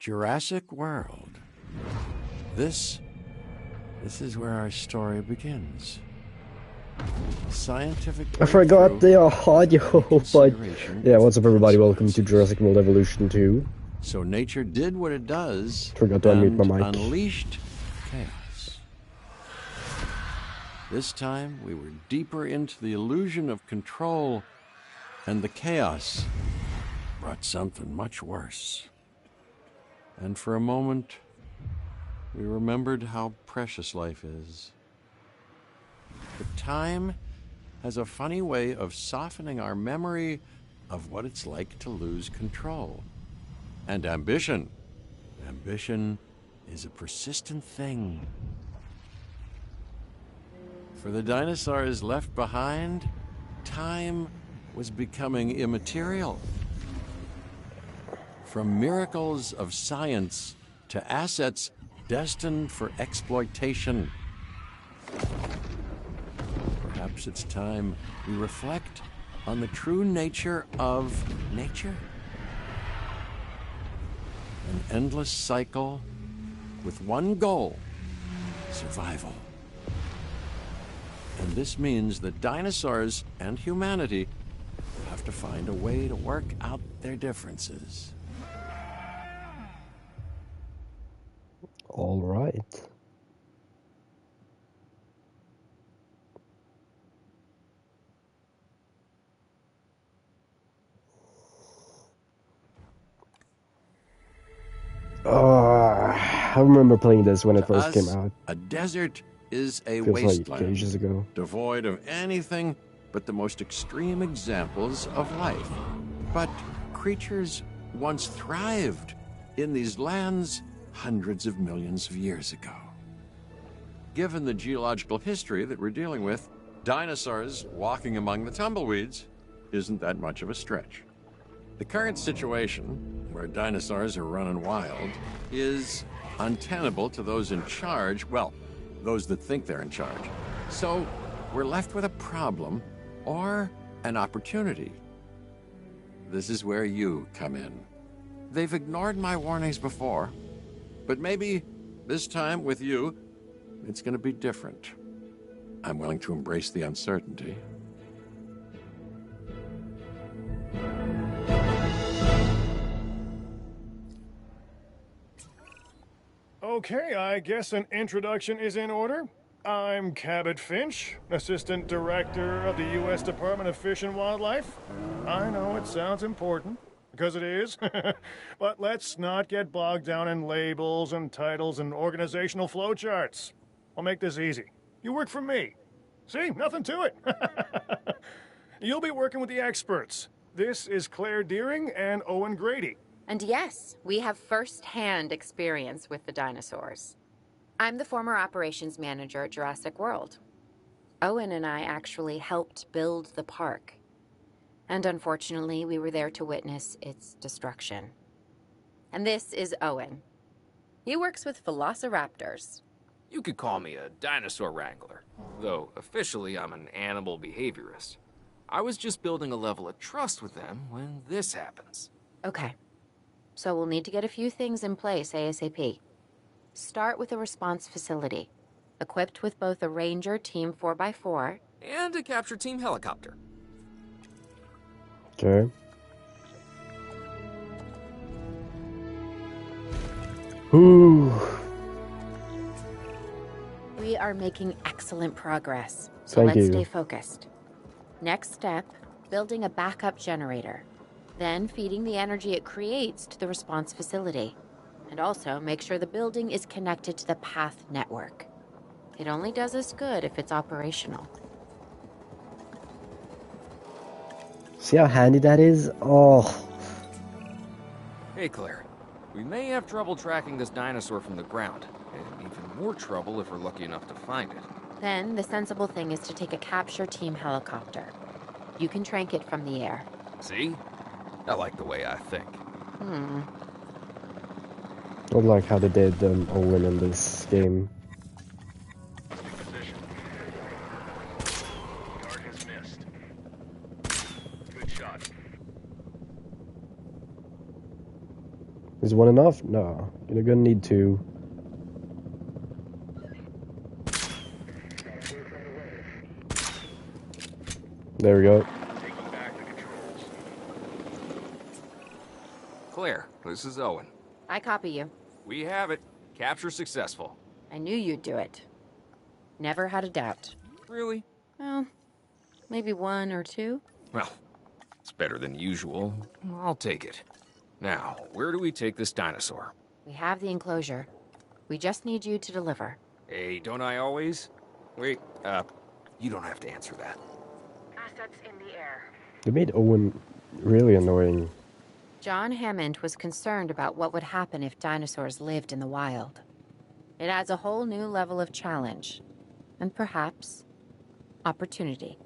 Jurassic World. This is where our story begins. Scientific I forgot the audio, but yeah, what's up everybody, welcome to Jurassic World Evolution 2. So nature did what it does. Forgot to unmute my mic. Unleashed chaos. This time we were deeper into the illusion of control, and the chaos brought something much worse. And for a moment, we remembered how precious life is. But time has a funny way of softening our memory of what it's like to lose control. And ambition. Ambition is a persistent thing. For the dinosaurs left behind, time was becoming immaterial. From miracles of science to assets destined for exploitation. Perhaps it's time we reflect on the true nature of nature. An endless cycle with one goal: survival. And this means that dinosaurs and humanity have to find a way to work out their differences. All right. I remember playing this when it first came out. A desert is a Feels wasteland, like ages ago. devoid of anything but the most extreme examples of life. But creatures once thrived in these lands hundreds of millions of years ago. Given the geological history that we're dealing with, dinosaurs walking among the tumbleweeds isn't that much of a stretch. The current situation, where dinosaurs are running wild, is untenable to those in charge, well, those that think they're in charge. So we're left with a problem or an opportunity. This is where you come in. They've ignored my warnings before, but maybe this time with you, it's going to be different. I'm willing to embrace the uncertainty. Okay, I guess an introduction is in order. I'm Cabot Finch, Assistant Director of the U.S. Department of Fish and Wildlife. I know it sounds important, because it is, but let's not get bogged down in labels and titles and organizational flowcharts. I'll make this easy. You work for me. See, nothing to it. You'll be working with the experts. This is Claire Deering and Owen Grady. And yes, we have first-hand experience with the dinosaurs. I'm the former operations manager at Jurassic World. Owen and I actually helped build the park. And unfortunately, we were there to witness its destruction. And this is Owen. He works with velociraptors. You could call me a dinosaur wrangler, though officially I'm an animal behaviorist. I was just building a level of trust with them when this happens. Okay. So we'll need to get a few things in place ASAP. Start with a response facility, equipped with both a Ranger Team 4x4 and a capture team helicopter. Okay. Ooh. We are making excellent progress, so Thank let's you. stay focused. Next step, building a backup generator. Then feeding the energy it creates to the response facility. And also make sure the building is connected to the path network. It only does us good if it's operational. See how handy that is? Oh. Hey Claire, we may have trouble tracking this dinosaur from the ground, and even more trouble if we're lucky enough to find it. Then the sensible thing is to take a capture team helicopter. You can trank it from the air. See? I like the way I think. I like how they did Owen in this game. Position. Target has missed. Good shot. Is one enough? No. You're gonna need two. There we go. Claire, this is Owen. I copy you. We have it. Capture successful. I knew you'd do it. Never had a doubt. Really? Well, maybe one or two. Well, it's better than usual. I'll take it. Now, where do we take this dinosaur? We have the enclosure. We just need you to deliver. Hey, don't I always? Wait, you don't have to answer that. Assets in the air. They made Owen really annoying. John Hammond was concerned about what would happen if dinosaurs lived in the wild. It adds a whole new level of challenge. And perhaps opportunity.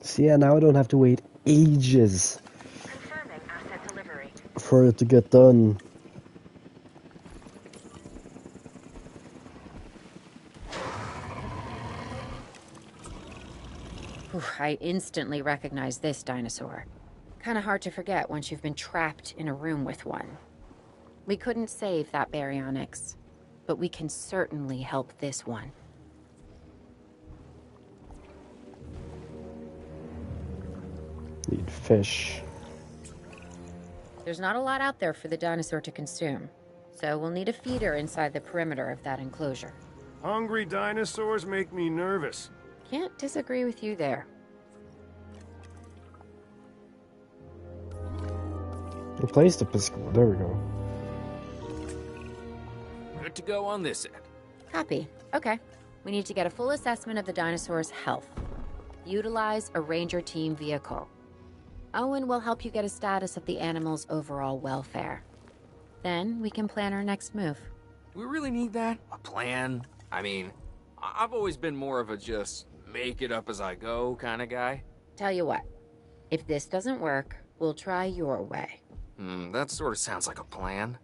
See, yeah, now I don't have to wait ages Confirming asset delivery. for it to get done. I instantly recognize this dinosaur. Kinda hard to forget once you've been trapped in a room with one. We couldn't save that baryonyx, but we can certainly help this one. Need fish. There's not a lot out there for the dinosaur to consume, so we'll need a feeder inside the perimeter of that enclosure. Hungry dinosaurs make me nervous. Can't disagree with you there. Replace the pisco. There we go. Good to go on this end. Copy. Okay. We need to get a full assessment of the dinosaur's health. Utilize a ranger team vehicle. Owen will help you get a status of the animal's overall welfare. Then we can plan our next move. We really need that? A plan? I mean, I've always been more of a just make it up as I go kind of guy. Tell you what, if this doesn't work, we'll try your way. That sort of sounds like a plan.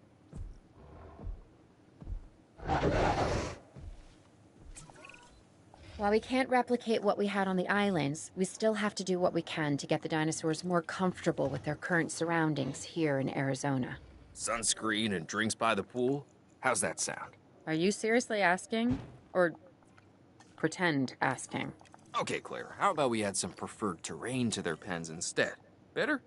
While we can't replicate what we had on the islands, we still have to do what we can to get the dinosaurs more comfortable with their current surroundings here in Arizona. Sunscreen and drinks by the pool? How's that sound? Are you seriously asking? Or pretend asking? Okay, Claire, how about we add some preferred terrain to their pens instead? Better?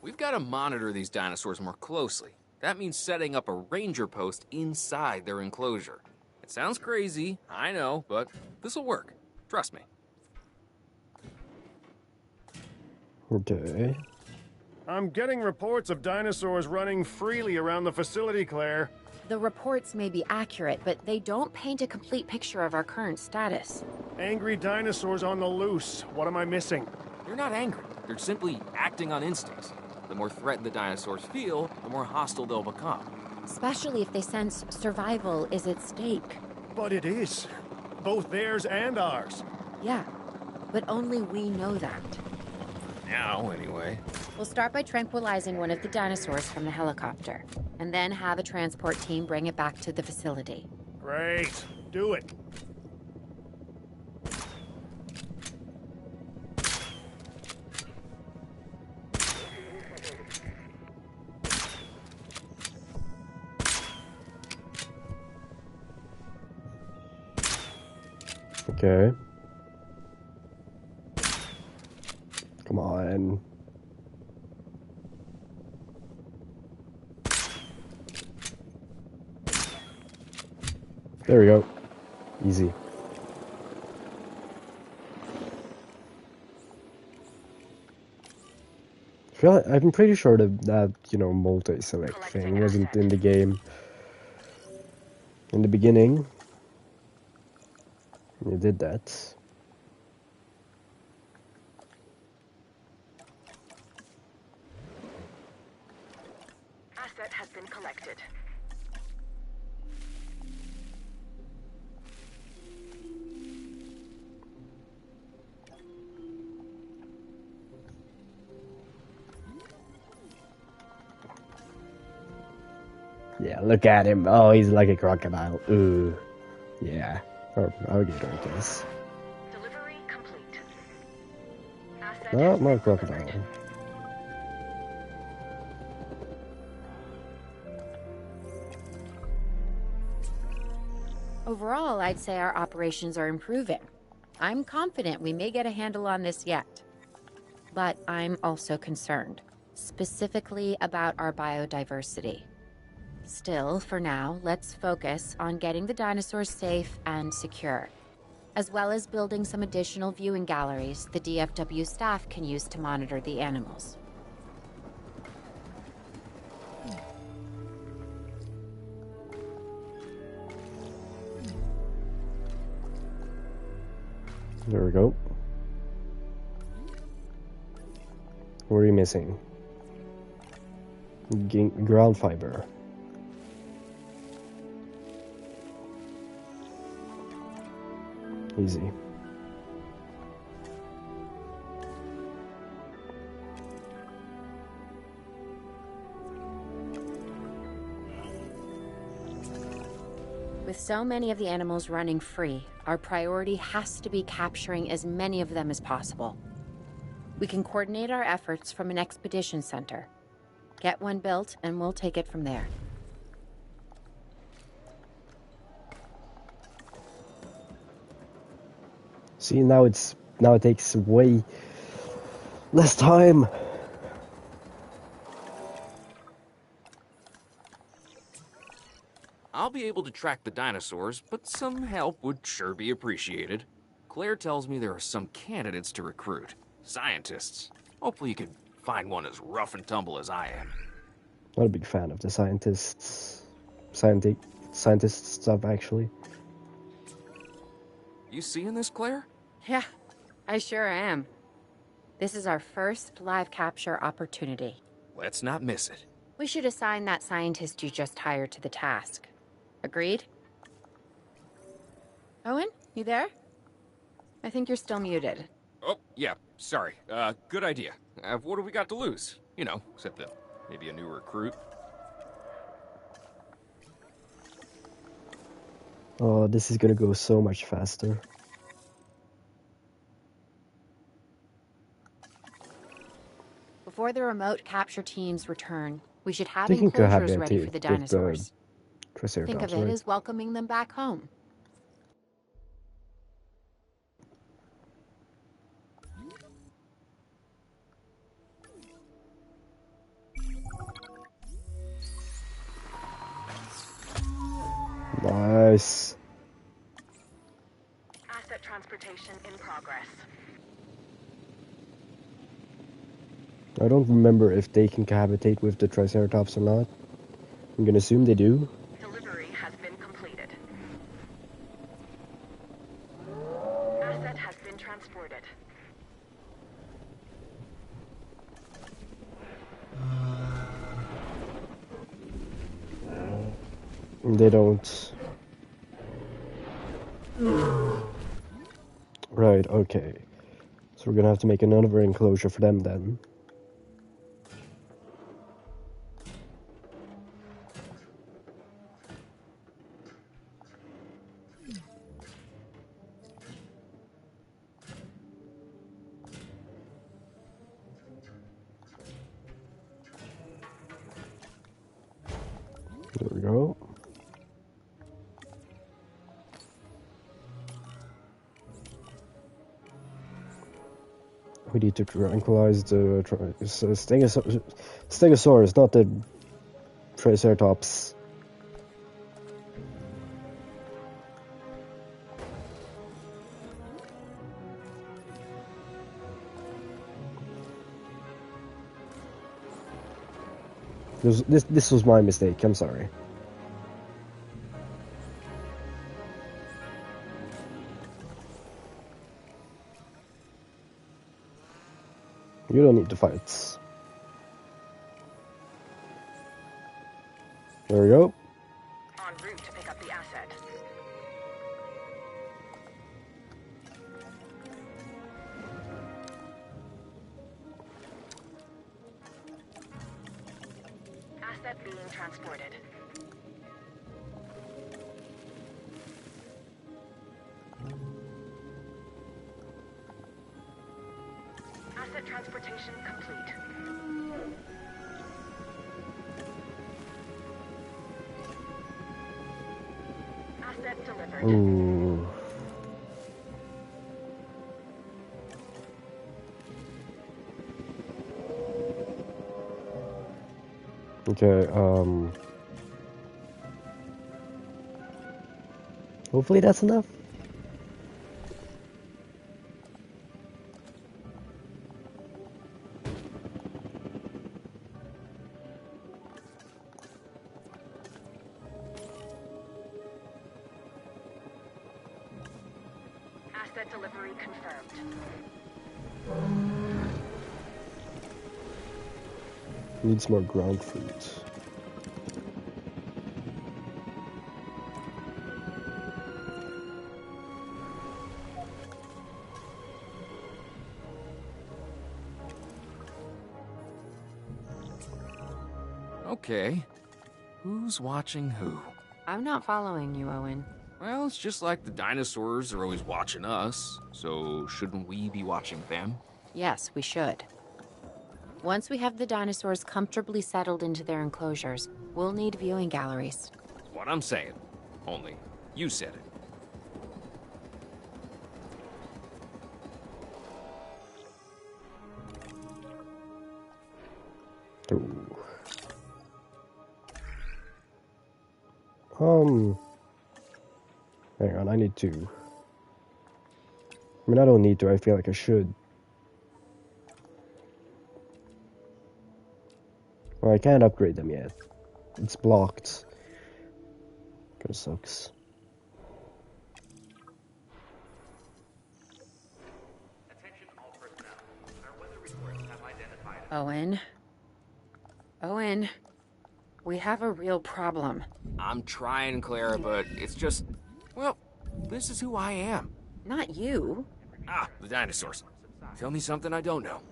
We've got to monitor these dinosaurs more closely. That means setting up a ranger post inside their enclosure. It sounds crazy, I know, but this'll work. Trust me. Okay. I'm getting reports of dinosaurs running freely around the facility, Claire. The reports may be accurate, but they don't paint a complete picture of our current status. Angry dinosaurs on the loose. What am I missing? They're not angry. They're simply acting on instincts. The more threatened the dinosaurs feel, the more hostile they'll become. Especially if they sense survival is at stake. But it is. Both theirs and ours. Yeah, but only we know that. Now, anyway. We'll start by tranquilizing one of the dinosaurs from the helicopter, and then have a transport team bring it back to the facility. Great. Do it. Okay. Come on. There we go. Easy. I'm pretty sure that you know, multi-select thing wasn't in the game in the beginning. You did that. Asset has been collected. Yeah, look at him. Oh, he's like a crocodile. Ooh. Yeah. Or alligator, I guess. Delivery complete. No, not a crocodile. Overall, I'd say our operations are improving. I'm confident we may get a handle on this yet. But I'm also concerned, specifically about our biodiversity. Still, for now, let's focus on getting the dinosaurs safe and secure, as well as building some additional viewing galleries the DFW staff can use to monitor the animals. There we go. What are you missing? Ground fiber. Easy. With so many of the animals running free, our priority has to be capturing as many of them as possible. We can coordinate our efforts from an expedition center. Get one built, and we'll take it from there. See, now it takes way less time. I'll be able to track the dinosaurs, but some help would sure be appreciated. Claire tells me there are some candidates to recruit. Scientists. Hopefully you can find one as rough and tumble as I am. Not a big fan of the scientist stuff, actually. You seeing this, Claire? Yeah, I sure am. This is our first live capture opportunity. Let's not miss it. We should assign that scientist you just hired to the task. Agreed? Owen, you there? I think you're still muted. Oh, yeah, sorry. Good idea. What have we got to lose? You know, except that maybe a new recruit. Oh, this is gonna go so much faster. Before the remote capture teams return, we should have They can enclosures ready cohabitate for the with the dinosaurs. Triceratops, Think of it right? as welcoming them back home. Nice. Asset transportation in progress. I don't remember if they can cohabitate with the Triceratops or not. I'm gonna assume they do. Delivery has been completed. Asset has been transported. They don't. Right, okay. So we're gonna have to make another enclosure for them then. There we go. We need to tranquilize the Stegosaurus, not the Triceratops. This was my mistake. I'm sorry. You don't need to fight. There we go. En route to pick up the asset. Asset being transported. Asset transportation complete. Asset delivered. Ooh. Okay, hopefully that's enough. Asset delivery confirmed. Needs more ground fruit. Okay. Who's watching who? I'm not following you, Owen. Well, it's just like the dinosaurs are always watching us, so shouldn't we be watching them? Yes, we should. Once we have the dinosaurs comfortably settled into their enclosures, we'll need viewing galleries. What I'm saying. Only, you said it. Ooh. Hang on, I need to. I mean, I don't need to, I feel like I should. Well, I can't upgrade them yet. It's blocked. Kinda sucks. Owen? Owen, we have a real problem. I'm trying, Clara, but it's just... Well, this is who I am. Not you. Ah, the dinosaurs. Tell me something I don't know.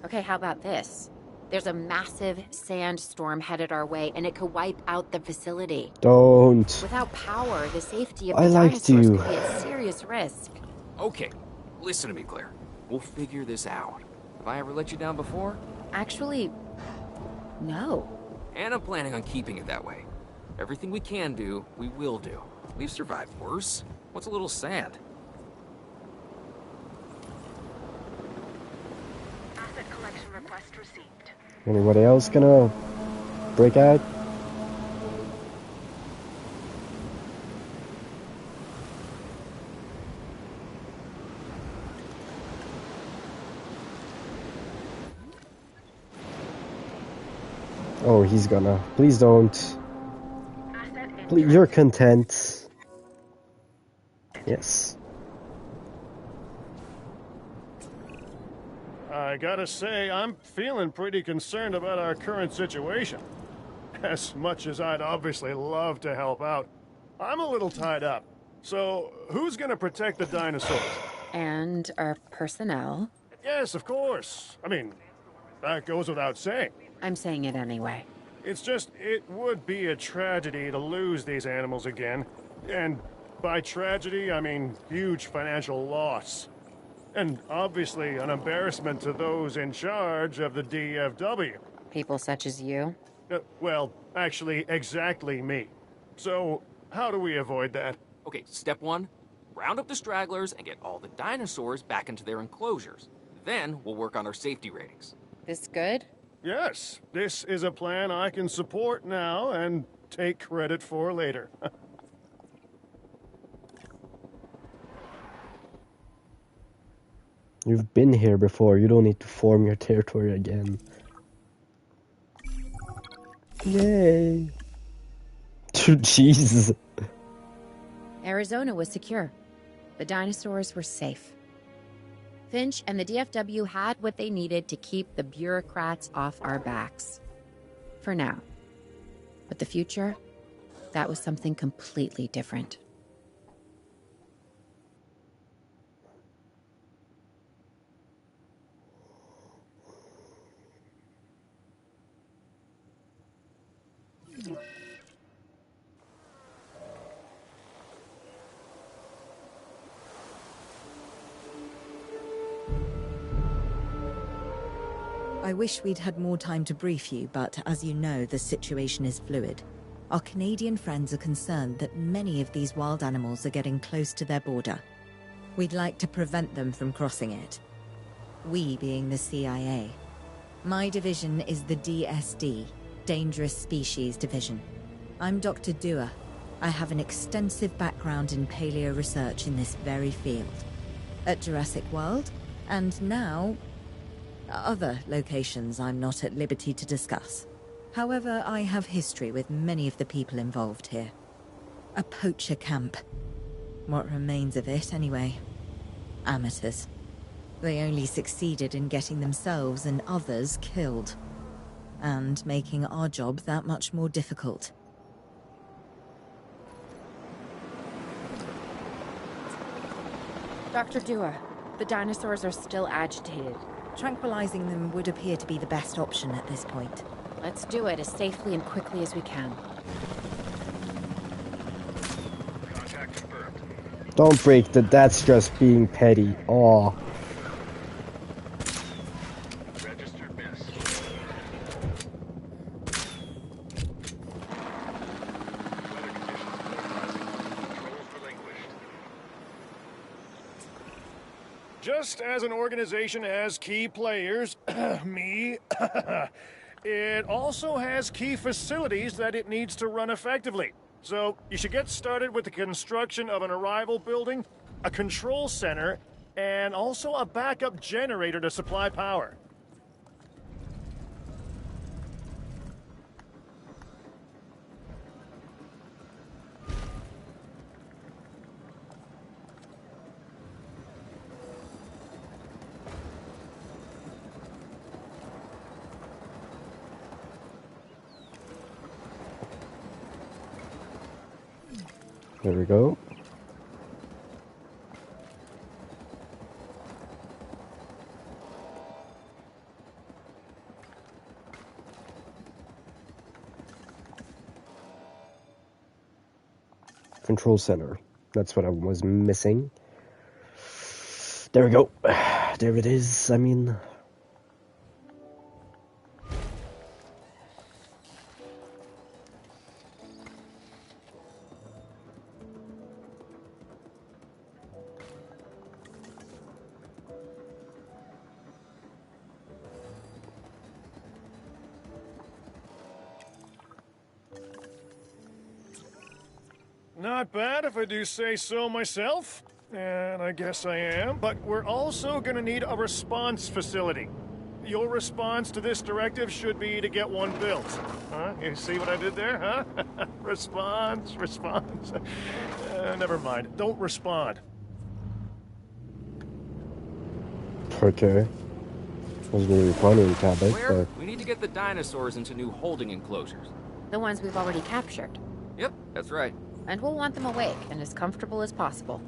Okay, how about this? There's a massive sandstorm headed our way, and it could wipe out the facility. Don't. Without power, the safety of I the like dinosaurs to. could be at serious risk. Okay, listen to me, Claire. We'll figure this out. Have I ever let you down before? Actually, no. And I'm planning on keeping it that way. Everything we can do, we will do. We've survived worse. What's a little sand? Asset collection request received. Anybody else gonna break out? Oh, he's gonna. Please don't. Asset Please, you're content. Yes. I gotta say, I'm feeling pretty concerned about our current situation. As much as I'd obviously love to help out, I'm a little tied up. So, who's gonna protect the dinosaurs? And our personnel. Yes, of course. I mean, that goes without saying. I'm saying it anyway. It's just, it would be a tragedy to lose these animals again. And by tragedy, I mean huge financial loss. And obviously an embarrassment to those in charge of the DFW. People such as you. Well, actually, exactly me. So, how do we avoid that? Okay, step one, round up the stragglers and get all the dinosaurs back into their enclosures. Then we'll work on our safety ratings. This good? Yes, this is a plan I can support now and take credit for later. You've been here before. You don't need to form your territory again. Yay. Jesus. Arizona was secure. The dinosaurs were safe. Finch and the DFW had what they needed to keep the bureaucrats off our backs. For now. But the future, that was something completely different. I wish we'd had more time to brief you, but as you know, the situation is fluid. Our Canadian friends are concerned that many of these wild animals are getting close to their border. We'd like to prevent them from crossing it. We being the CIA. My division is the DSD, Dangerous Species Division. I'm Dr. Dua. I have an extensive background in paleo research in this very field. At Jurassic World, and now other locations I'm not at liberty to discuss. However, I have history with many of the people involved here. A poacher camp. What remains of it, anyway. Amateurs. They only succeeded in getting themselves and others killed. And making our job that much more difficult. Dr. Dua, the dinosaurs are still agitated. Tranquilizing them would appear to be the best option at this point. Let's do it as safely and quickly as we can. Contact confirmed. Don't break that. That's just being petty. Oh. Registered miss. Weather conditions normalizing. Controls relinquished. Just as an organization has key players, me, it also has key facilities that it needs to run effectively. So you should get started with the construction of an arrival building, a control center, and also a backup generator to supply power. There we go. Control center. That's what I was missing. There we go. There it is. I mean... Not bad if I do say so myself. And I guess I am. But we're also gonna need a response facility. Your response to this directive should be to get one built. Huh? You see what I did there, huh? Response. Never mind. Don't respond. Okay. Wasn't really funny in Cabot, Claire, but... we need to get the dinosaurs into new holding enclosures. The ones we've already captured. Yep, that's right. And we'll want them awake and as comfortable as possible.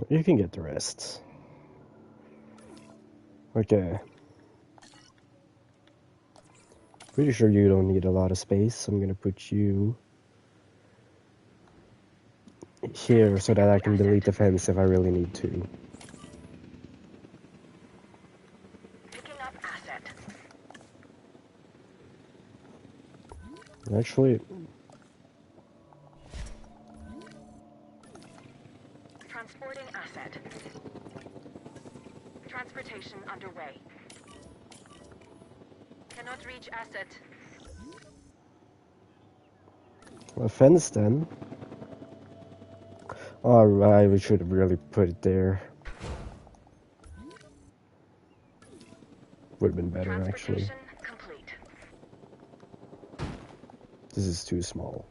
You can get the rest. Okay. Pretty sure you don't need a lot of space. I'm gonna put you here so that I can delete the fence if I really need to. Picking up asset. Actually, Transporting asset. Transportation underway. Cannot reach asset. a fence then. Oh, I should have really put it there. Would have been better, actually. Transportation complete. This is too small.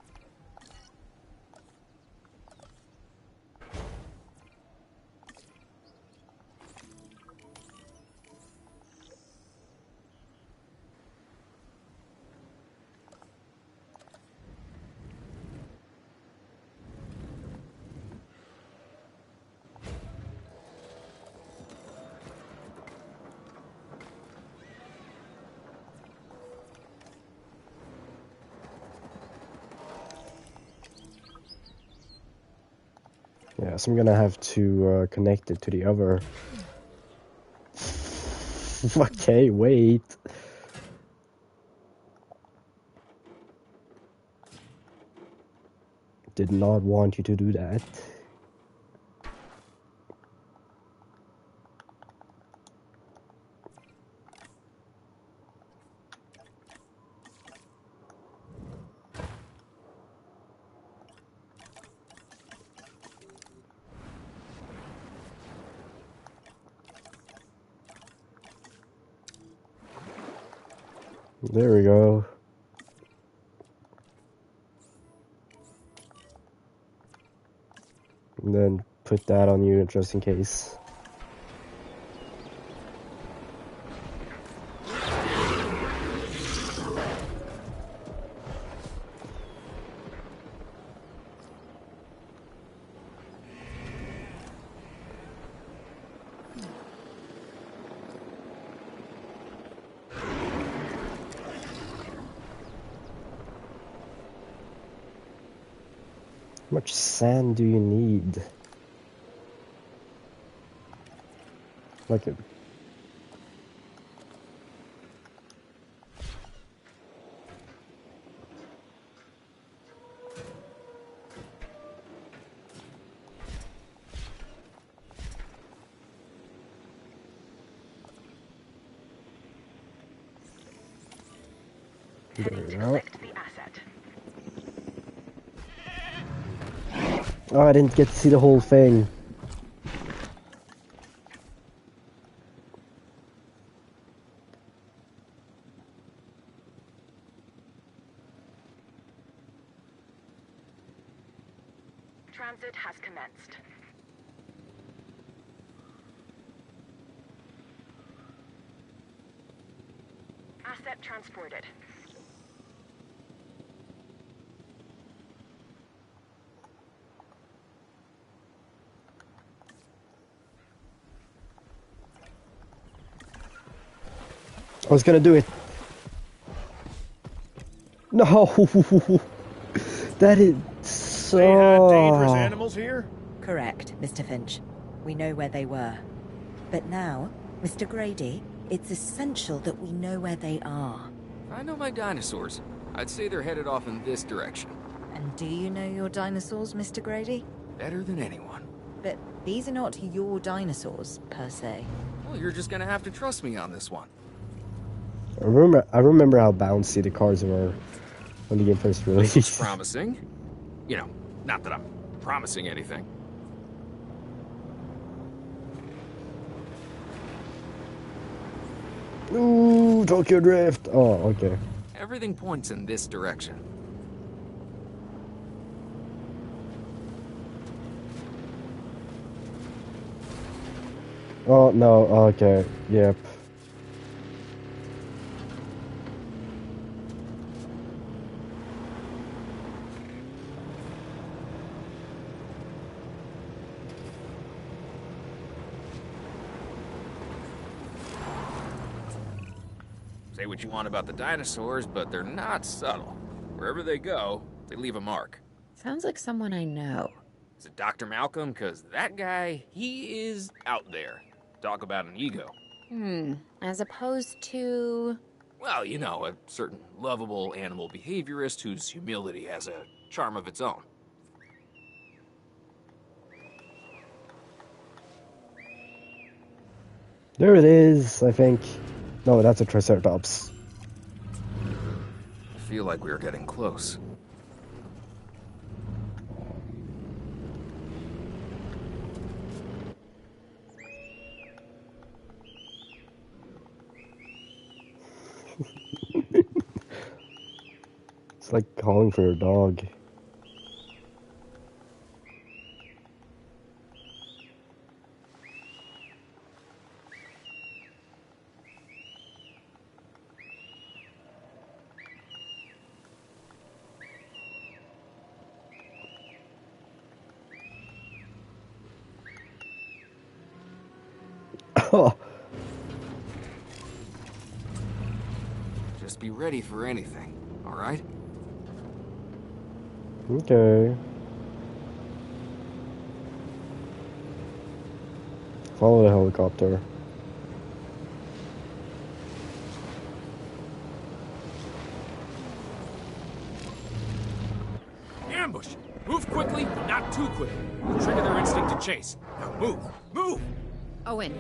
Yeah, so I'm gonna have to connect it to the other. Okay, wait. Did not want you to do that. There we go. And then put that on you just in case. How much sand do you need? Like it. There we go. Collect the asset. Oh, I didn't get to see the whole thing. Transit has commenced. Asset transported. I was gonna do it. No, that is so. They had dangerous animals here? Correct, Mr. Finch. We know where they were. But now, Mr. Grady, it's essential that we know where they are. I know my dinosaurs. I'd say they're headed off in this direction. And do you know your dinosaurs, Mr. Grady? Better than anyone. But these are not your dinosaurs, per se. Well, you're just gonna have to trust me on this one. I remember how bouncy the cars were when the game first released. Promising. You know, not that I'm promising anything. Ooh, Tokyo Drift. Oh, okay. Everything points in this direction. Oh, no, okay. Yep. Say what you want about the dinosaurs, but they're not subtle. Wherever they go, they leave a mark. Sounds like someone I know. Is it Dr. Malcolm? Because that guy, he is out there. Talk about an ego. As opposed to... Well, you know, a certain lovable animal behaviorist whose humility has a charm of its own. There it is, I think. No, that's a Triceratops. I feel like we're getting close. It's like calling for a dog. Oh, Just be ready for anything, all right? okay. Follow the helicopter. Ambush! Move quickly, but not too quickly. You'll trigger their instinct to chase. Now move! Move! Owen.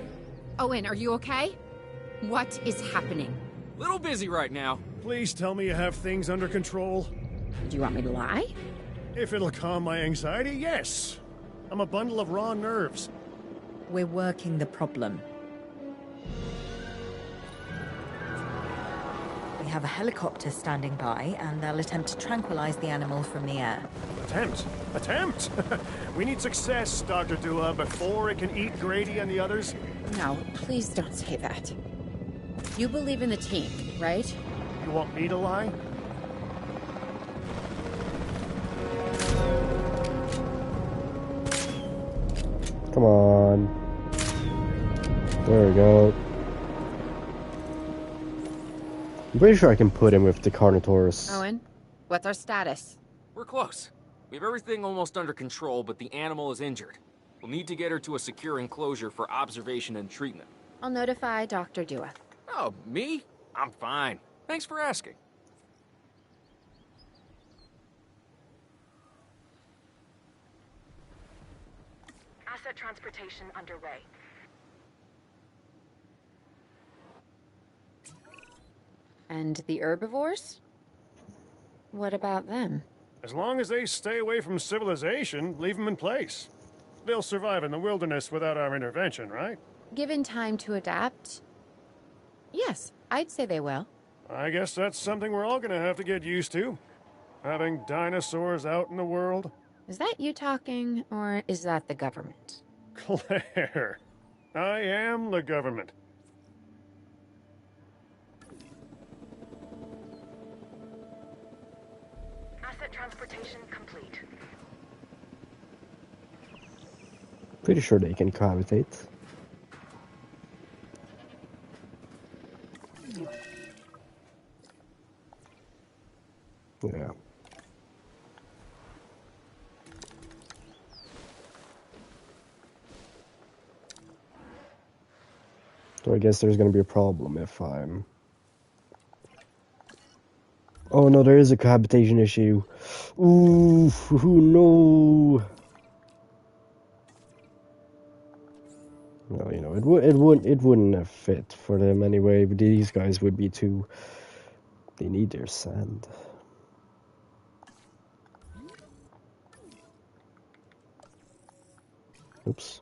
Owen, are you okay? What is happening? Little busy right now. Please tell me you have things under control. Do you want me to lie? If it'll calm my anxiety, yes. I'm a bundle of raw nerves. We're working the problem. We have a helicopter standing by, and they'll attempt to tranquilize the animal from the air. Attempt? Attempt? We need success, Dr. Dua, before it can eat Grady and the others. No, please don't say that. You believe in the team, right? You want me to lie? Come on. There we go. I'm pretty sure I can put him with the Carnotaurus. Owen, what's our status? We're close. We have everything almost under control, but the animal is injured. We'll need to get her to a secure enclosure for observation and treatment. I'll notify Dr. Dua. Oh, me? I'm fine. Thanks for asking. Asset transportation underway. And the herbivores? What about them? As long as they stay away from civilization, leave them in place. They'll survive in the wilderness without our intervention, right? Given time to adapt? Yes, I'd say they will. I guess that's something we're all gonna have to get used to. Having dinosaurs out in the world. Is that you talking, or is that the government? Claire, I am the government. Asset transportation complete. Pretty sure they can cohabitate. Yeah. So I guess there's gonna be a problem if I'm... Oh no, there is a cohabitation issue. Ooh, no. Well, you know, it wouldn't have fit for them anyway, but these guys would be too... They need their sand. Oops.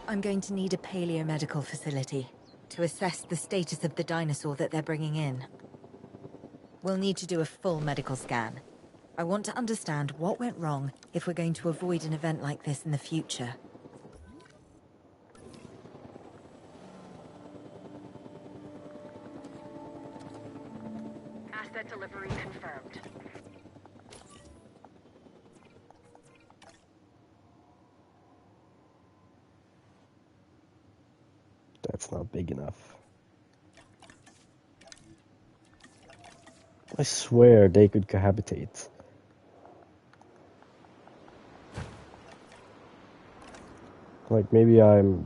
I'm going to need a paleomedical facility to assess the status of the dinosaur that they're bringing in. We'll need to do a full medical scan. I want to understand what went wrong if we're going to avoid an event like this in the future. Asset delivery confirmed. That's not big enough. I swear they could cohabitate. Like, maybe I'm...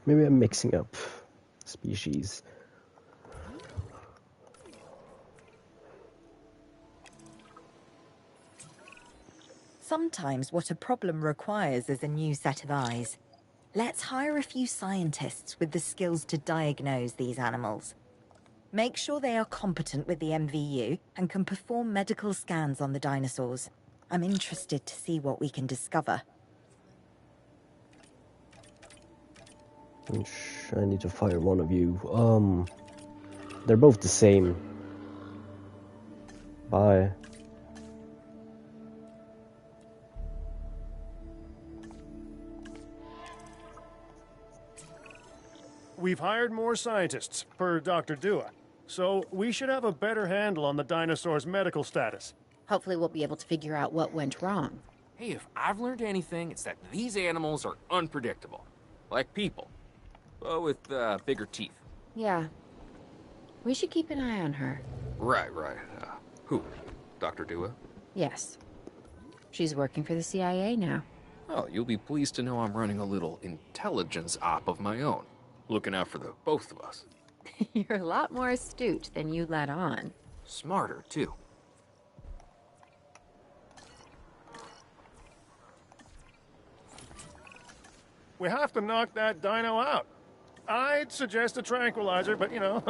Maybe I'm mixing up species. Sometimes what a problem requires is a new set of eyes. Let's hire a few scientists with the skills to diagnose these animals. Make sure they are competent with the MVU and can perform medical scans on the dinosaurs. I'm interested to see what we can discover. I need to fire one of you. They're both the same. Bye. We've hired more scientists, per Dr. Dua, so we should have a better handle on the dinosaur's medical status. Hopefully we'll be able to figure out what went wrong. Hey, if I've learned anything, it's that these animals are unpredictable. Like people. But with bigger teeth. Yeah. We should keep an eye on her. Right. Who? Dr. Dua? Yes. She's working for the CIA now. Oh, you'll be pleased to know I'm running a little intelligence op of my own. Looking out for the both of us. You're a lot more astute than you let on. Smarter, too. We have to knock that dino out. I'd suggest a tranquilizer, but you know,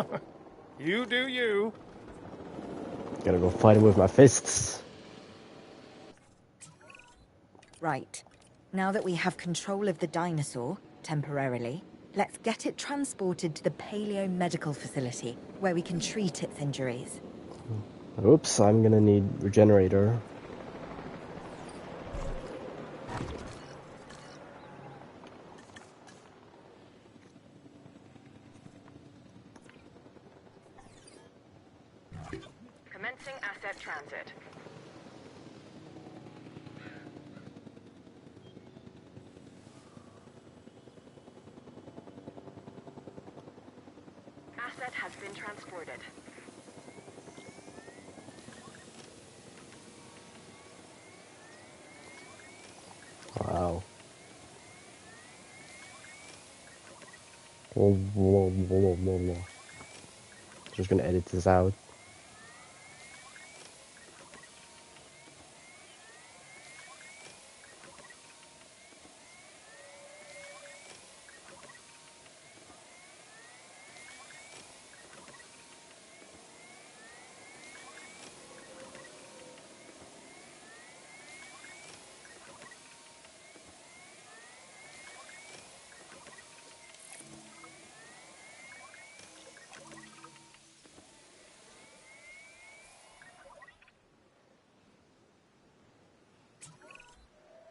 you do you. Gotta go fight him with my fists. Right. Now that we have control of the dinosaur, temporarily, let's get it transported to the Paleo Medical Facility, where we can treat its injuries. Oops, I'm gonna need regenerator. Commencing asset transit. Asset has been transported. Wow. Just gonna edit this out.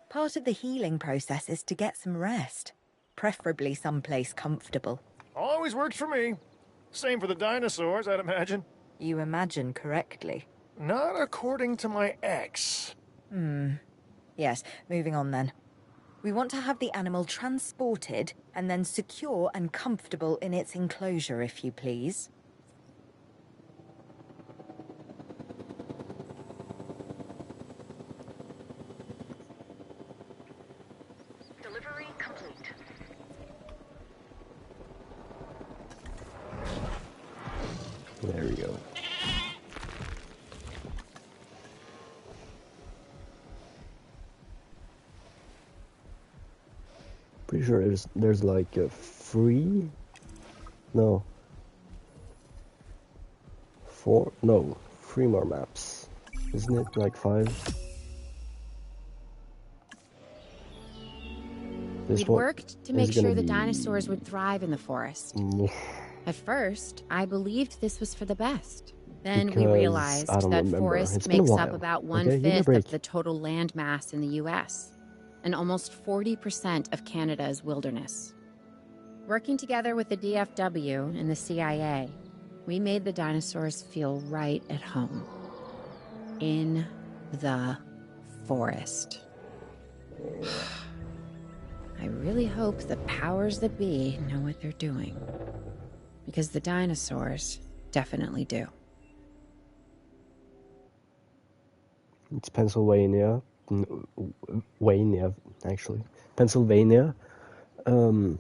Part of the healing process is to get some rest, preferably someplace comfortable. Always works for me. Same for the dinosaurs, I'd imagine. You imagine correctly. Not according to my ex. Yes, moving on then. We want to have the animal transported and then secure and comfortable in its enclosure, if you please. Delivery complete. There we go. Pretty sure there's like a three more maps. Isn't it like 5? We'd worked to make sure the dinosaurs would thrive in the forest. At first, I believed this was for the best. Then we realized that forest makes up about 1/5 of the total land mass in the U.S. and almost 40% of Canada's wilderness. Working together with the DFW and the CIA, we made the dinosaurs feel right at home. In the forest. I really hope the powers that be know what they're doing. Because the dinosaurs definitely do. It's Pennsylvania. Actually. Pennsylvania. Then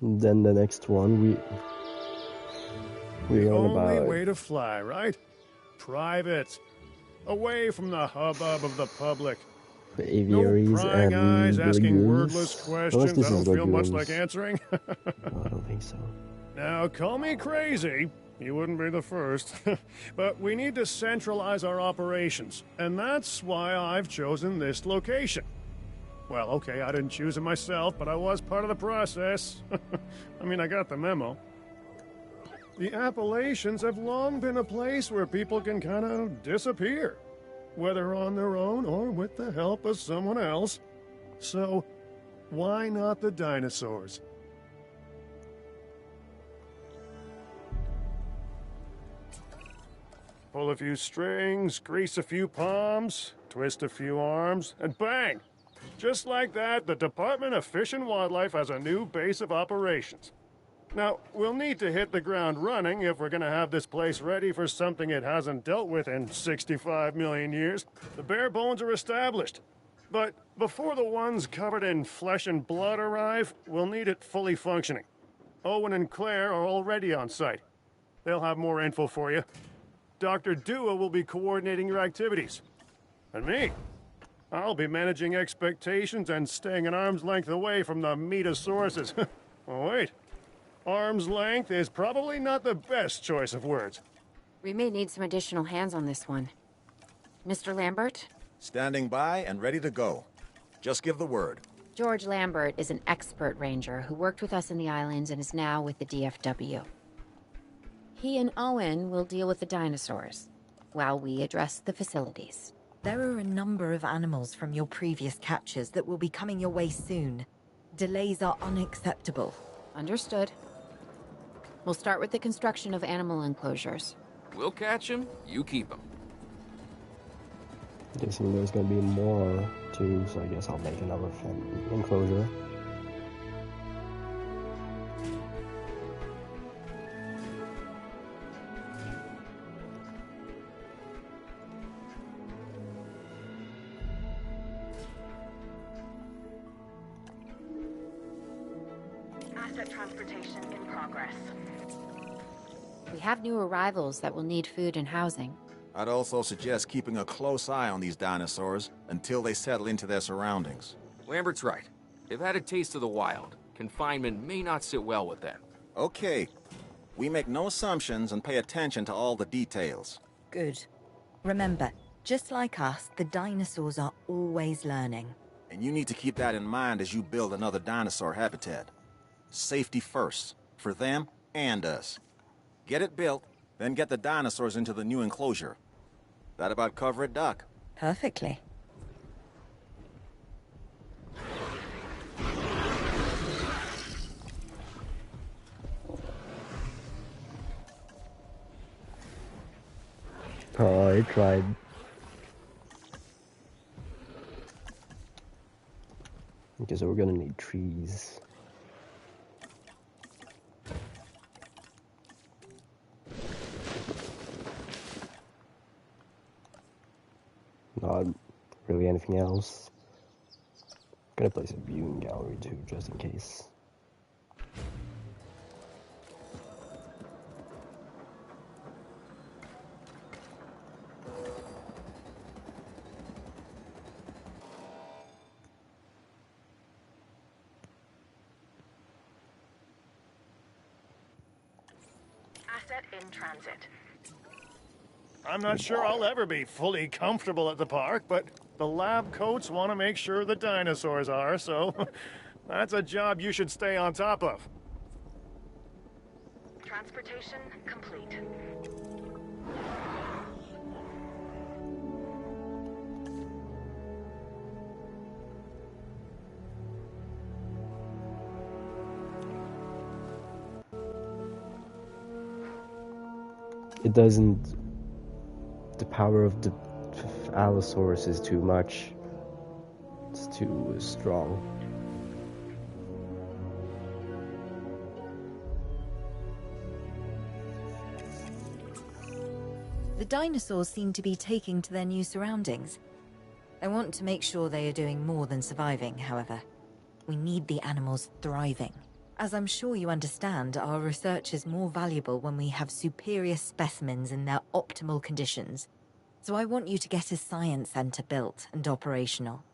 the next one, we're on about... The only way to fly, right? Private. away from the hubbub of the public. The No aviaries prying and eyes asking legumes. wordless Unless questions this I is don't feel much legumes. like answering. No, I don't think so. Now, call me crazy. You wouldn't be the first. But we need to centralize our operations, and that's why I've chosen this location. Well, okay, I didn't choose it myself, but I was part of the process. I mean, I got the memo. The Appalachians have long been a place where people can kind of disappear, whether on their own or with the help of someone else. So, why not the dinosaurs? Pull a few strings, grease a few palms, twist a few arms, and bang! Just like that, the Department of Fish and Wildlife has a new base of operations. Now, we'll need to hit the ground running if we're going to have this place ready for something it hasn't dealt with in 65 million years. The bare bones are established. But before the ones covered in flesh and blood arrive, we'll need it fully functioning. Owen and Claire are already on site. They'll have more info for you. Dr. Dua will be coordinating your activities. And me, I'll be managing expectations and staying an arm's length away from the meatosauruses. Oh, wait. Arm's length is probably not the best choice of words. We may need some additional hands on this one. Mr. Lambert? Standing by and ready to go. Just give the word. George Lambert is an expert ranger who worked with us in the islands and is now with the DFW. He and Owen will deal with the dinosaurs, while we address the facilities. There are a number of animals from your previous captures that will be coming your way soon. Delays are unacceptable. Understood. We'll start with the construction of animal enclosures. We'll catch him, you keep him. Guessing there's gonna be more too, so I guess I'll make another enclosure. Asset transportation in progress. We have new arrivals that will need food and housing. I'd also suggest keeping a close eye on these dinosaurs until they settle into their surroundings. Lambert's right. They've had a taste of the wild. Confinement may not sit well with them. Okay. We make no assumptions and pay attention to all the details. Good. Remember, just like us, the dinosaurs are always learning. And you need to keep that in mind as you build another dinosaur habitat. Safety first, for them and us. Get it built, then get the dinosaurs into the new enclosure. That about cover it, Doc? Perfectly. Oh, I tried. Okay, so we're gonna need trees. Not really anything else. Gonna place a viewing gallery too, just in case. Asset in transit. I'm not sure I'll ever be fully comfortable at the park, but the lab coats want to make sure the dinosaurs are, so that's a job you should stay on top of. Transportation complete. It doesn't... The power of the Allosaurus is too much. It's too strong. The dinosaurs seem to be taking to their new surroundings. I want to make sure they are doing more than surviving, however. We need the animals thriving. As I'm sure you understand, our research is more valuable when we have superior specimens in their optimal conditions. So I want you to get a science center built and operational.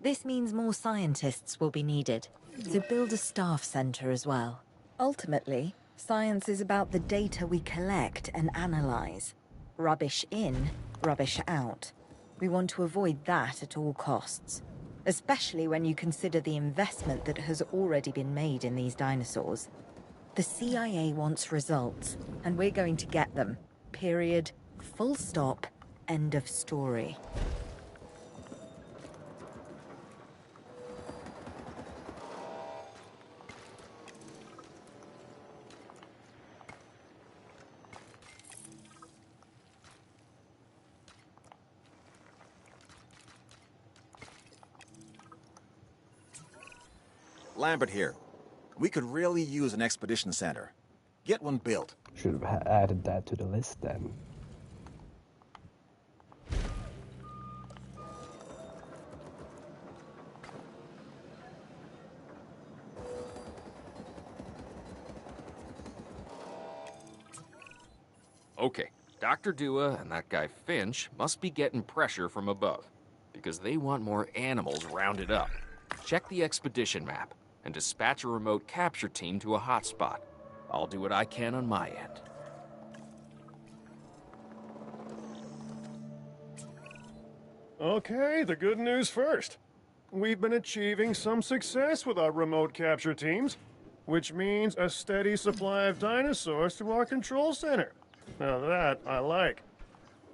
This means more scientists will be needed, so build a staff center as well. Ultimately, science is about the data we collect and analyze. Rubbish in, rubbish out. We want to avoid that at all costs, especially when you consider the investment that has already been made in these dinosaurs. The CIA wants results, and we're going to get them. Period. Full stop. End of story. Lambert here. We could really use an expedition center. Get one built. Should have added that to the list then. Okay, Dr. Dua and that guy Finch must be getting pressure from above, because they want more animals rounded up. Check the expedition map, and dispatch a remote capture team to a hotspot. I'll do what I can on my end. Okay, the good news first. We've been achieving some success with our remote capture teams, which means a steady supply of dinosaurs to our control center. Now that I like.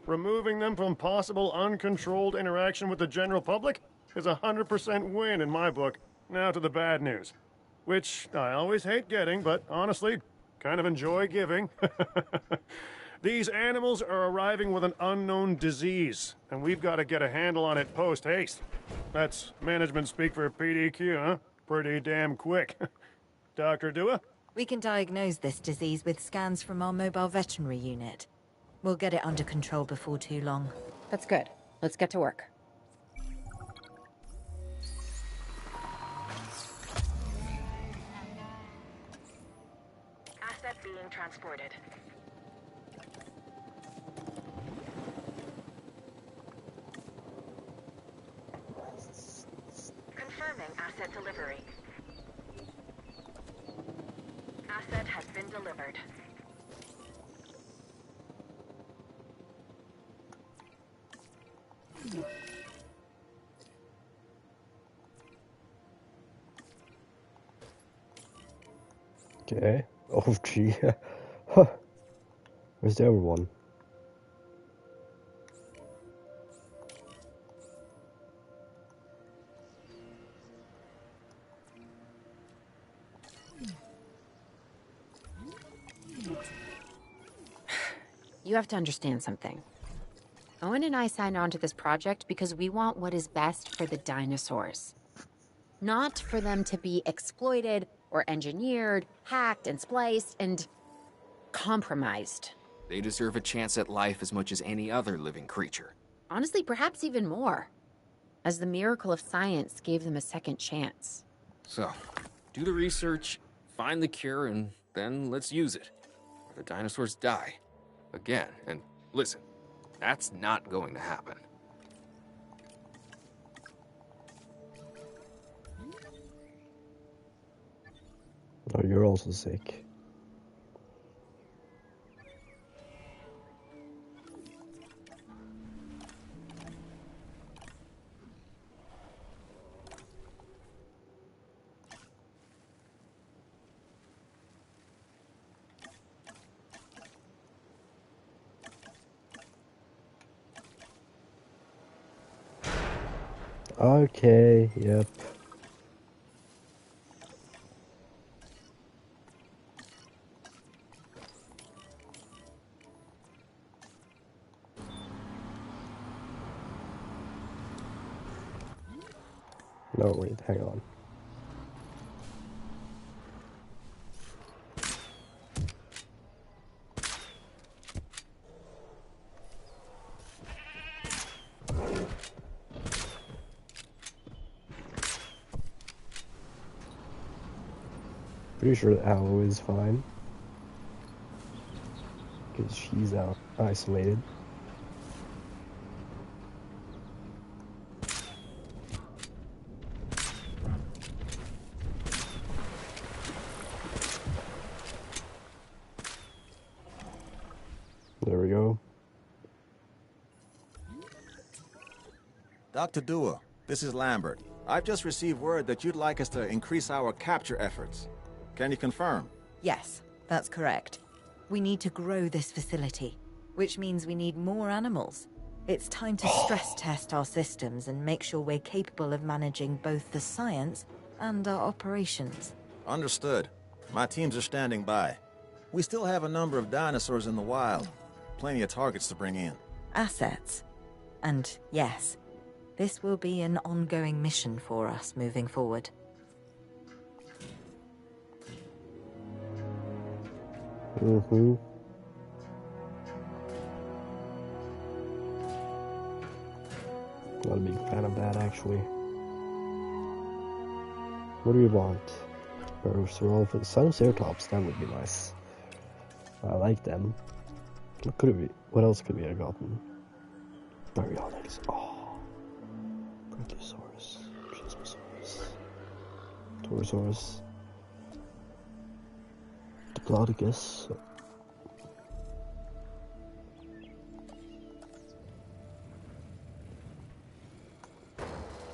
Removing them from possible uncontrolled interaction with the general public is a 100% win in my book. Now to the bad news, which I always hate getting, but honestly, kind of enjoy giving. These animals are arriving with an unknown disease, and we've got to get a handle on it post-haste. That's management speak for PDQ, huh? Pretty damn quick. Dr. Dua? We can diagnose this disease with scans from our mobile veterinary unit. We'll get it under control before too long. That's good. Let's get to work. Asset being transported. Confirming asset delivery. Asset has been delivered. Okay. Oh, gee. Huh. Where's the other one? You have to understand something. Owen and I signed on to this project because we want what is best for the dinosaurs. Not for them to be exploited or engineered, hacked and spliced and compromised. They deserve a chance at life as much as any other living creature. Honestly, perhaps even more, as the miracle of science gave them a second chance. So, do the research, find the cure, and then let's use it. Or the dinosaurs die. Again, and listen, that's not going to happen. Oh, you're also sick. Okay, yep. No, wait, hang on. Pretty sure that Aloe is fine. Because she's out isolated. go. Dr. Dua, this is Lambert. I've just received word that you'd like us to increase our capture efforts. Can you confirm? Yes, that's correct. We need to grow this facility, which means we need more animals. It's time to stress test our systems and make sure we're capable of managing both the science and our operations. Understood. My teams are standing by. We still have a number of dinosaurs in the wild. Plenty of targets to bring in. Assets. And yes, this will be an ongoing mission for us moving forward. Mm-hmm. Not a big fan of that, actually. What do we want? Ceratops, that would be nice. I like them. What else could we have gotten? Baryonyx. Oh. Brachiosaurus. Pschismosaurus. Torosaurus. Diplodocus.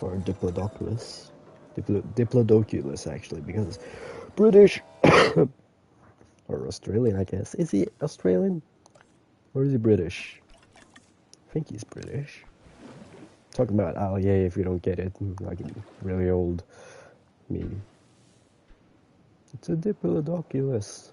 Or Diplodocus. Diplodocus, actually, because British or Australian, I guess. Is he Australian? Or is he British? I think he's British. Talking about, oh yeah, if you don't get it, like a really old meme. It's a Diplodocus.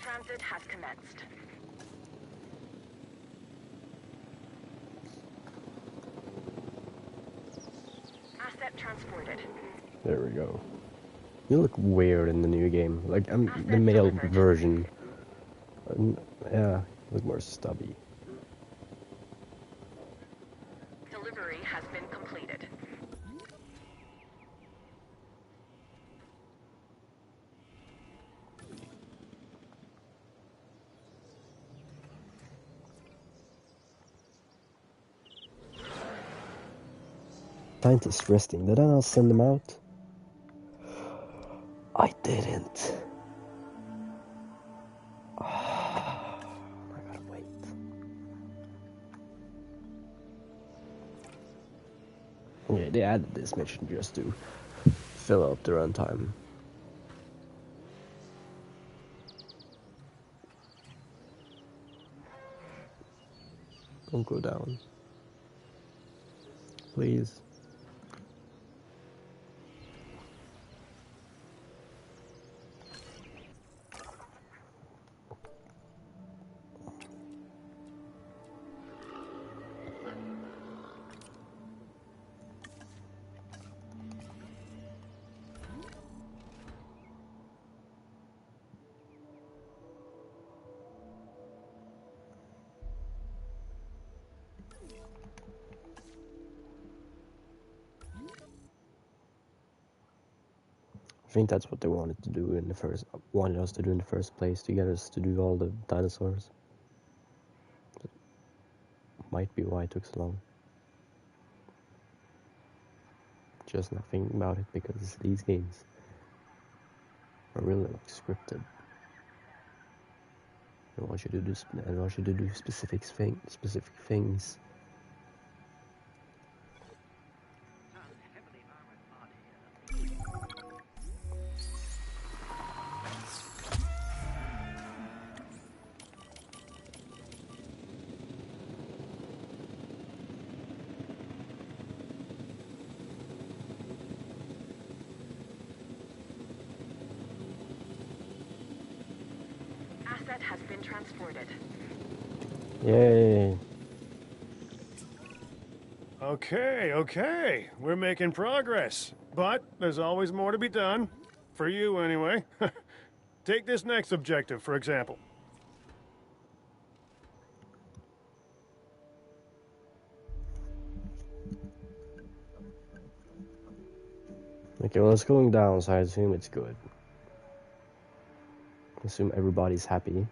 Transit has commenced. Asset transported. There we go. You look weird in the new game. Like, I'm the male delivered. version. Yeah, you look more stubby. Delivery has been completed. Scientists resting. Did I not send them out? I didn't. I gotta wait. Yeah, they added this mission just to fill up the runtime. Don't go down. Please. I think that's what they wanted to do in the first, wanted us to do in the first place, to get us to do all the dinosaurs. Might be why it took so long. Just not thinking about it, because these games are really like scripted. They want you to do specific things. Asset has been transported. Yay. Okay. We're making progress. But there's always more to be done. For you, anyway. Take this next objective, for example. Okay, well, it's going down, so I assume it's good. I assume everybody's happy.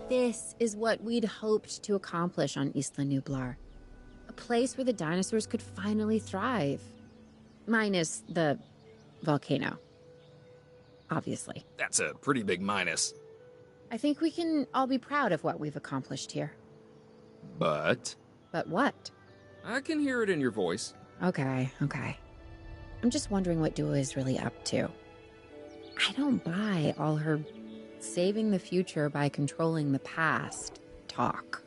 This is what we'd hoped to accomplish on Isla Nublar. A place where the dinosaurs could finally thrive. Minus the volcano. Obviously. That's a pretty big minus. I think we can all be proud of what we've accomplished here. But But what? I can hear it in your voice. Okay. I'm just wondering what Dua is really up to. I don't buy all her saving the future by controlling the past talk.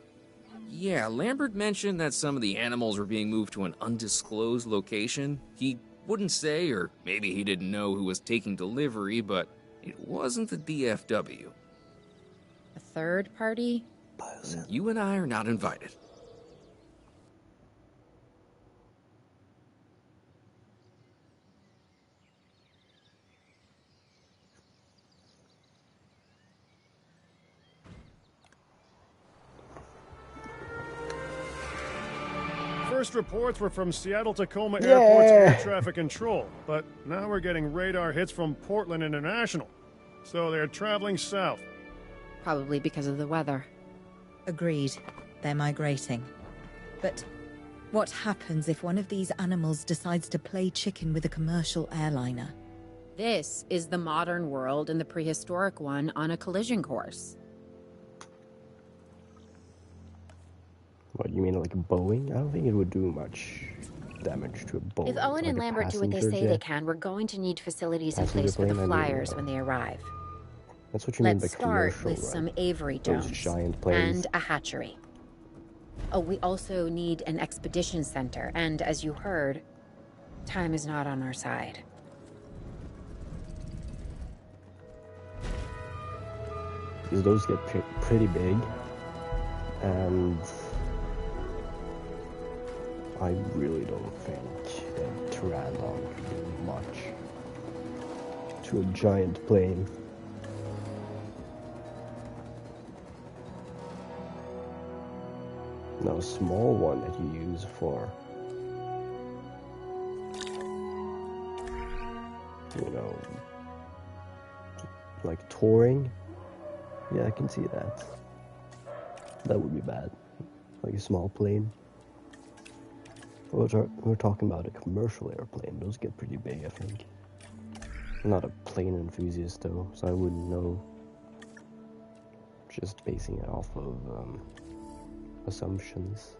Yeah, Lambert mentioned that some of the animals were being moved to an undisclosed location. He wouldn't say, or maybe he didn't know who was taking delivery, but it wasn't the DFW. A third party? You and I are not invited. First reports were from Seattle-Tacoma Airport's air traffic control, but now we're getting radar hits from Portland International. So they're traveling south. Probably because of the weather. Agreed. They're migrating. But what happens if one of these animals decides to play chicken with a commercial airliner? This is the modern world and the prehistoric one on a collision course. What, you mean like a Boeing? I don't think it would do much damage to a Boeing. If Owen like and a Lambert do what they passenger say they jet. can, we're going to need facilities in Passenger place for the plane, I mean, flyers when they arrive. That's what you mean by Let's start commercial, with right? some aviary Those domes giant planes. and a hatchery. Oh, we also need an expedition center, and as you heard, time is not on our side. Because those get pretty big, and I really don't think that Pteranodon could do much to a giant plane. Now, a small one that you use for, you know, like touring, yeah, I can see that. That would be bad. Like a small plane. We're talking about a commercial airplane. Those get pretty big, I think. I'm not a plane enthusiast, though, so I wouldn't know. Just basing it off of assumptions.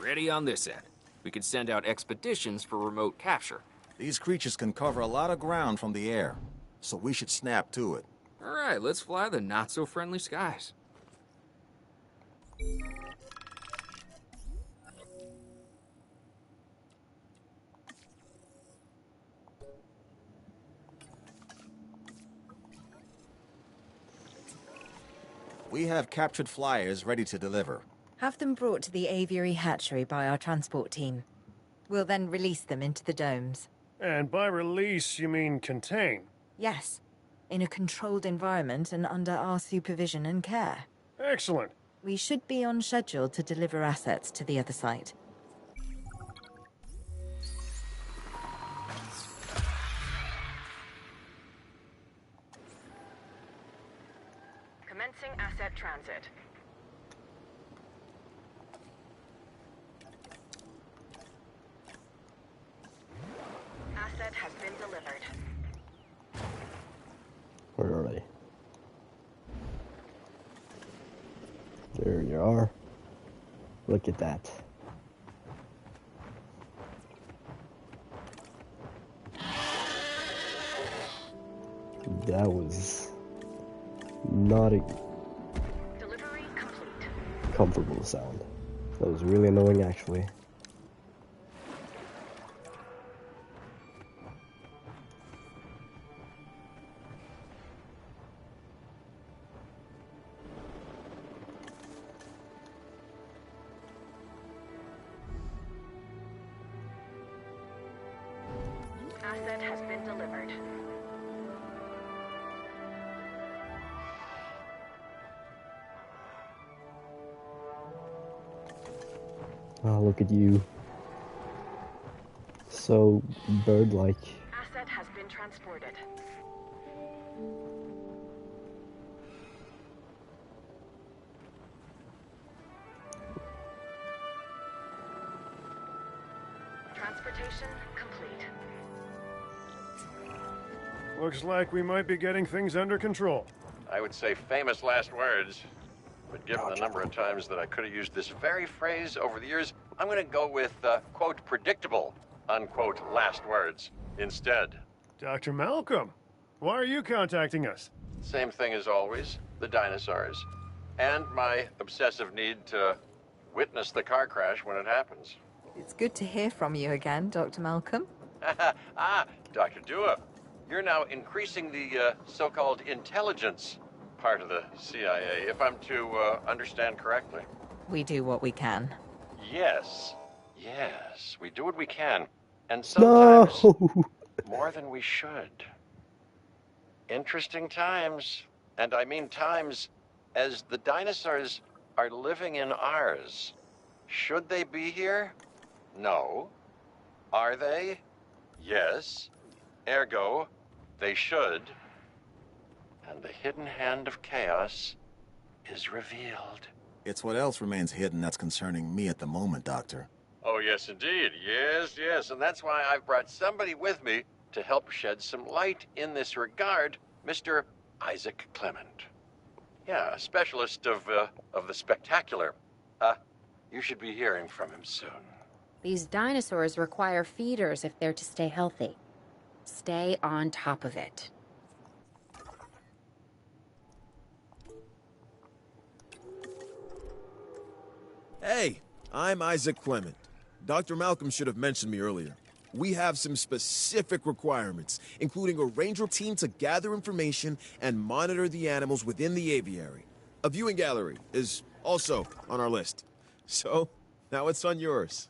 Ready on this end. We could send out expeditions for remote capture. These creatures can cover a lot of ground from the air, so we should snap to it. All right, let's fly the not-so-friendly skies. We have captured flyers ready to deliver. Have them brought to the aviary hatchery by our transport team. We'll then release them into the domes. And by release, you mean contain? Yes, in a controlled environment and under our supervision and care. Excellent. We should be on schedule to deliver assets to the other site. Commencing asset transit. Asset has been delivered. Where are they? There you are. Look at that. That was not a Delivery complete. comfortable sound. That was really annoying, actually. Asset has been delivered. Oh, look at you. So bird-like. Asset has been transported. Transportation complete. Looks like we might be getting things under control. I would say famous last words, but given the number of times that I could have used this very phrase over the years, I'm going to go with, quote, predictable, unquote, last words instead. Dr. Malcolm, why are you contacting us? Same thing as always, the dinosaurs, and my obsessive need to witness the car crash when it happens. It's good to hear from you again, Dr. Malcolm. Dr. Dua, you're now increasing the so-called intelligence part of the CIA, if I'm to understand correctly. We do what we can. Yes, we do what we can, and sometimes No! more than we should. Interesting times, and I mean times as the dinosaurs are living in ours. Should they be here? No. Are they? Yes. Ergo, they should. And the hidden hand of chaos is revealed. It's what else remains hidden that's concerning me at the moment, Doctor. Oh, yes, indeed. Yes. And that's why I've brought somebody with me to help shed some light in this regard, Mr. Isaac Clement. Yeah, a specialist of the spectacular. You should be hearing from him soon. These dinosaurs require feeders if they're to stay healthy. Stay on top of it. Hey, I'm Isaac Clement. Dr. Malcolm should have mentioned me earlier. We have some specific requirements, including a ranger team to gather information and monitor the animals within the aviary. A viewing gallery is also on our list. So, now it's on yours.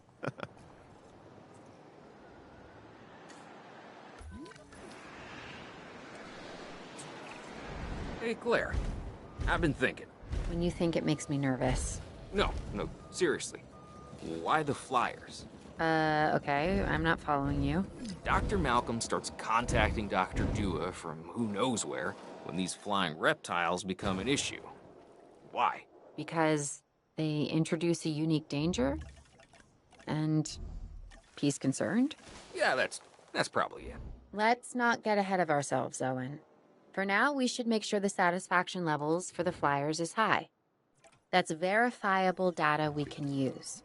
Hey, Claire. I've been thinking. When you think it makes me nervous. No, seriously. Why the flyers? Okay, I'm not following you. Dr. Malcolm starts contacting Dr. Dua from who knows where when these flying reptiles become an issue. Why? Because they introduce a unique danger? And he's concerned? Yeah, that's probably it. Let's not get ahead of ourselves, Owen. For now, we should make sure the satisfaction levels for the flyers is high. That's verifiable data we can use.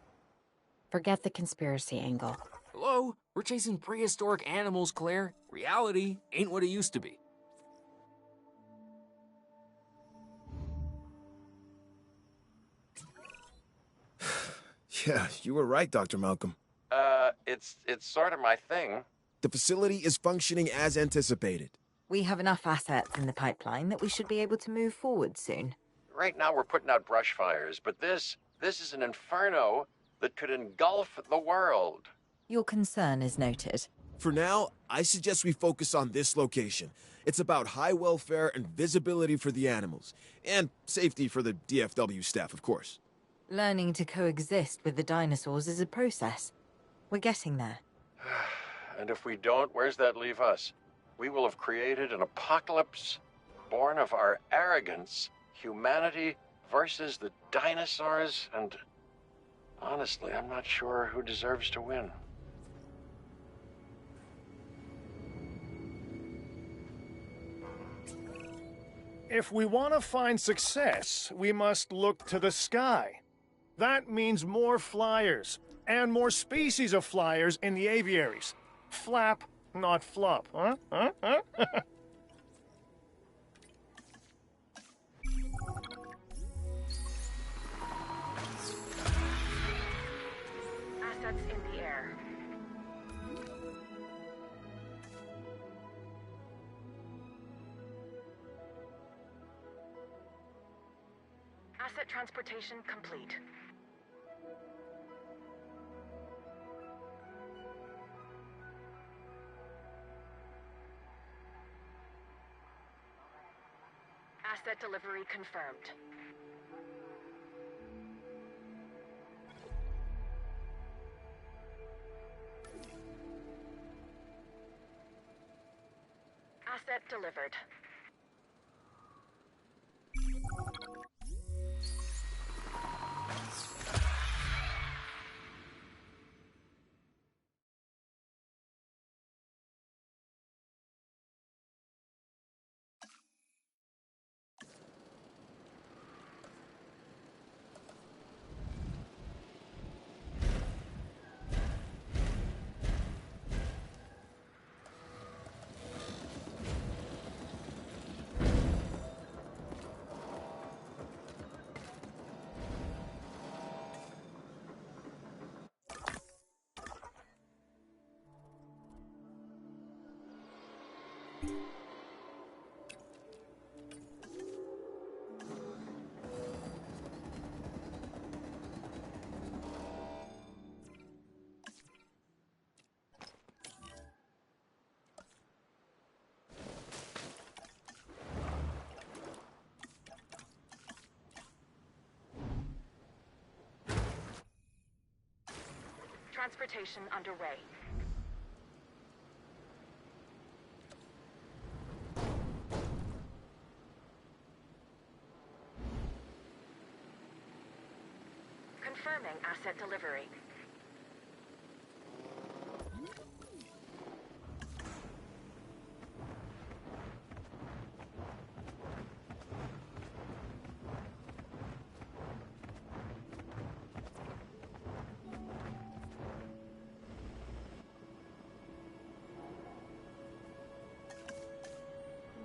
Forget the conspiracy angle. Hello? We're chasing prehistoric animals, Claire. Reality ain't what it used to be. Yeah, you were right, Dr. Malcolm. It's sort of my thing. The facility is functioning as anticipated. We have enough assets in the pipeline that we should be able to move forward soon. right now we're putting out brush fires, but this is an inferno that could engulf the world. Your concern is noted. For now, I suggest we focus on this location. It's about high welfare and visibility for the animals, and safety for the DFW staff, of course. Learning to coexist with the dinosaurs is a process. We're getting there. And if we don't, where's that leave us? We will have created an apocalypse born of our arrogance, humanity versus the dinosaurs, and honestly, I'm not sure who deserves to win. If we want to find success, we must look to the sky. That means more flyers, and more species of flyers in the aviaries. Flap, not flop, huh? Assets in the air. Asset transportation complete. Asset delivery confirmed. Asset delivered. Transportation underway. Confirming asset delivery.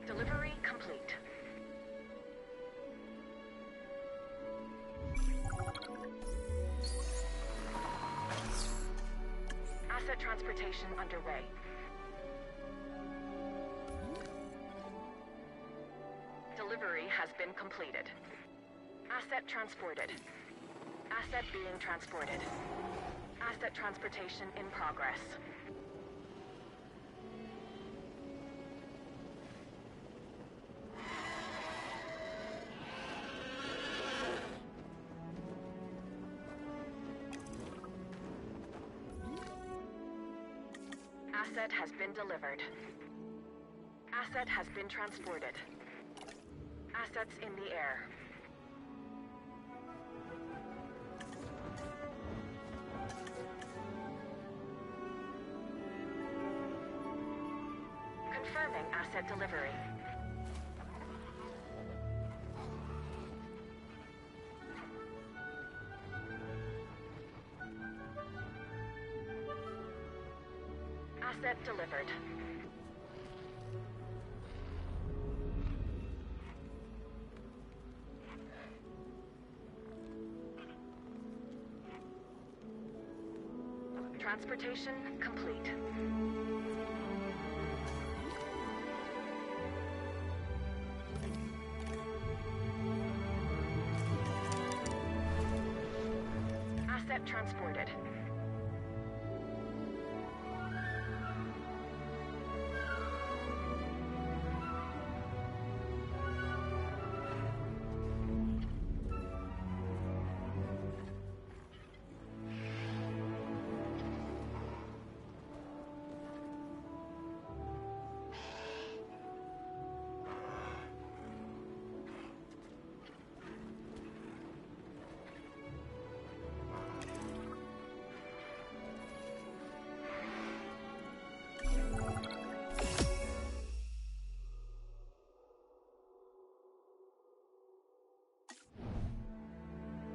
Delivery complete. Asset transportation underway. Delivery has been completed. Asset transported. Asset being transported. Asset transportation in progress. Asset has been delivered. Asset has been transported. Assets in the air. Confirming asset delivery. Asset delivered. Transportation complete. Asset transported.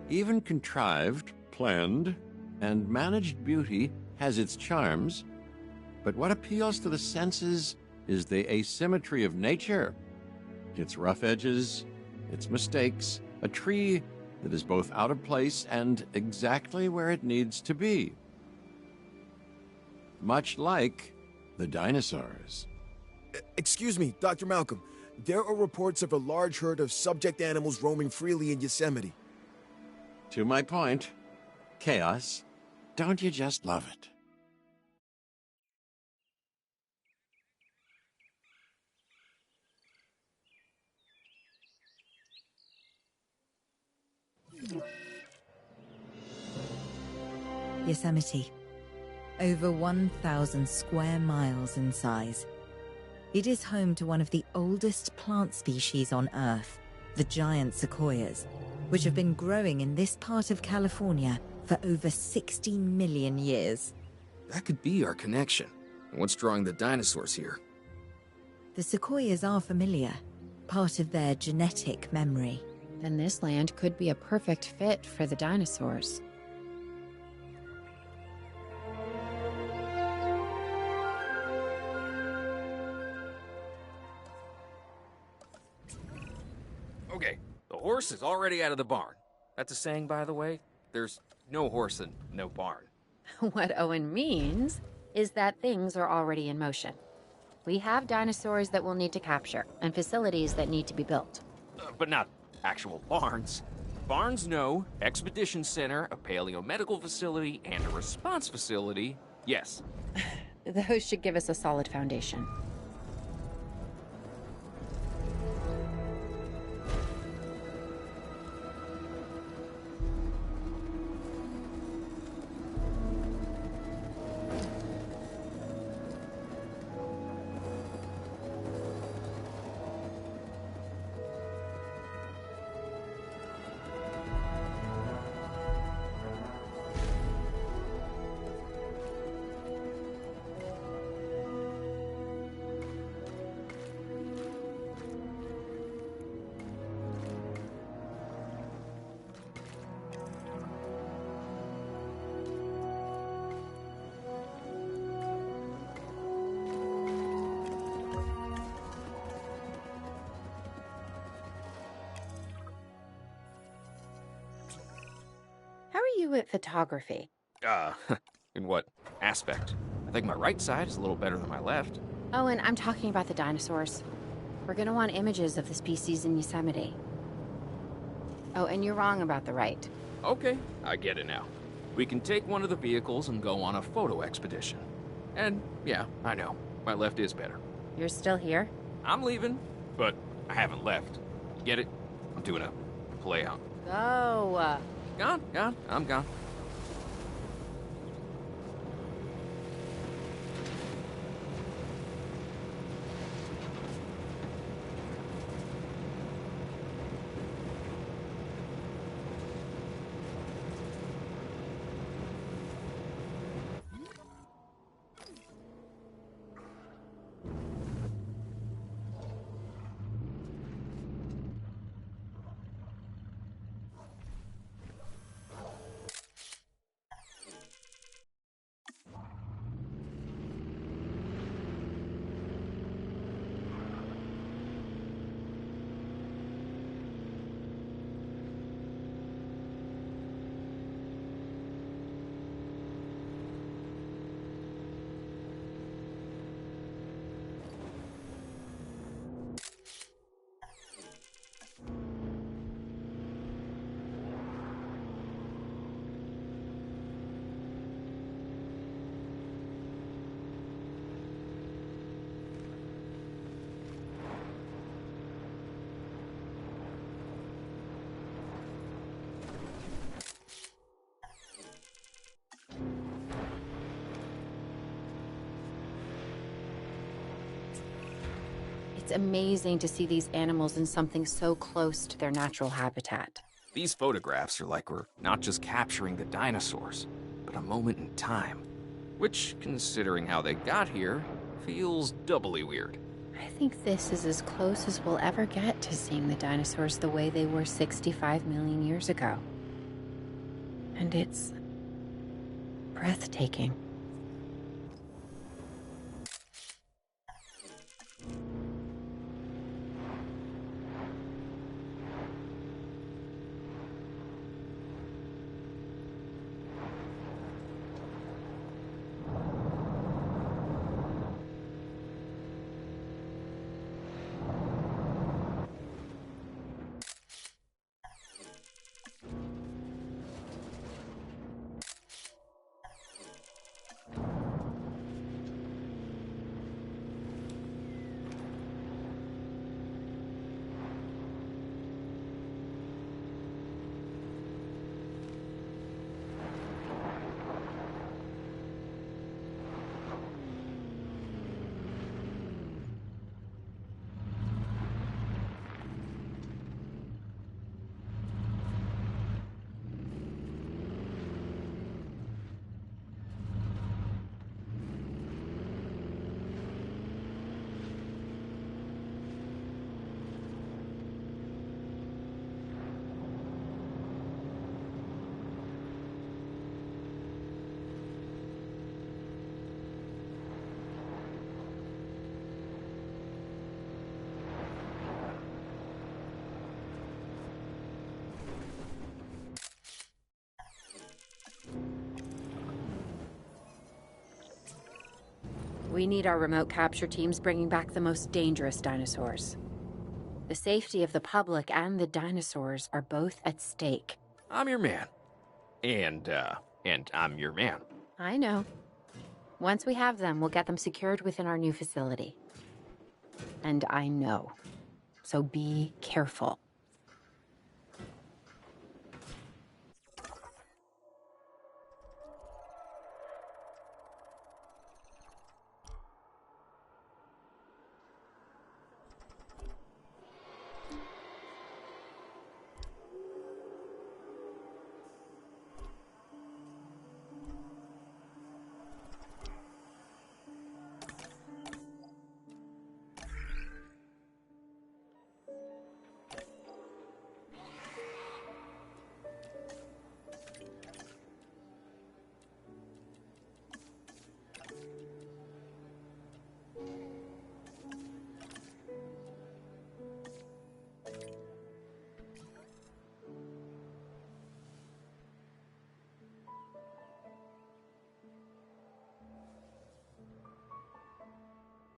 Even contrived, planned, and managed beauty has its charms, but what appeals to the senses is the asymmetry of nature. Its rough edges, its mistakes, a tree that is both out of place and exactly where it needs to be. Much like the dinosaurs. Excuse me, Dr. Malcolm. There are reports of a large herd of subject animals roaming freely in Yosemite. To my point, chaos. Don't you just love it? Yosemite. Over 1,000 square miles in size. It is home to one of the oldest plant species on Earth, the giant sequoias, which have been growing in this part of California for over 60 million years. That could be our connection. What's drawing the dinosaurs here? The sequoias are familiar, part of their genetic memory. Then this land could be a perfect fit for the dinosaurs. Okay, the horse is already out of the barn. That's a saying, by the way. There's no horse and no barn. What Owen means is that things are already in motion. We have dinosaurs that we'll need to capture and facilities that need to be built. But not actual barns. Barns, no. Expedition center, a paleomedical facility, and a response facility, yes. Those should give us a solid foundation. How are you at photography? In what aspect? I think my right side is a little better than my left. Owen, I'm talking about the dinosaurs. We're gonna want images of the species in Yosemite. Oh, and you're wrong about the right. Okay, I get it now. We can take one of the vehicles and go on a photo expedition. And yeah, I know, my left is better. You're still here? I'm leaving, but I haven't left. Get it? I'm doing a play out. Go! Gone, I'm gone. It's amazing to see these animals in something so close to their natural habitat. These photographs are like we're not just capturing the dinosaurs, but a moment in time. Which, considering how they got here, feels doubly weird. I think this is as close as we'll ever get to seeing the dinosaurs the way they were 65 million years ago. And it's breathtaking. We need our remote capture teams bringing back the most dangerous dinosaurs. The safety of the public and the dinosaurs are both at stake. I'm your man. And I'm your man. I know. Once we have them, we'll get them secured within our new facility. And I know. So be careful.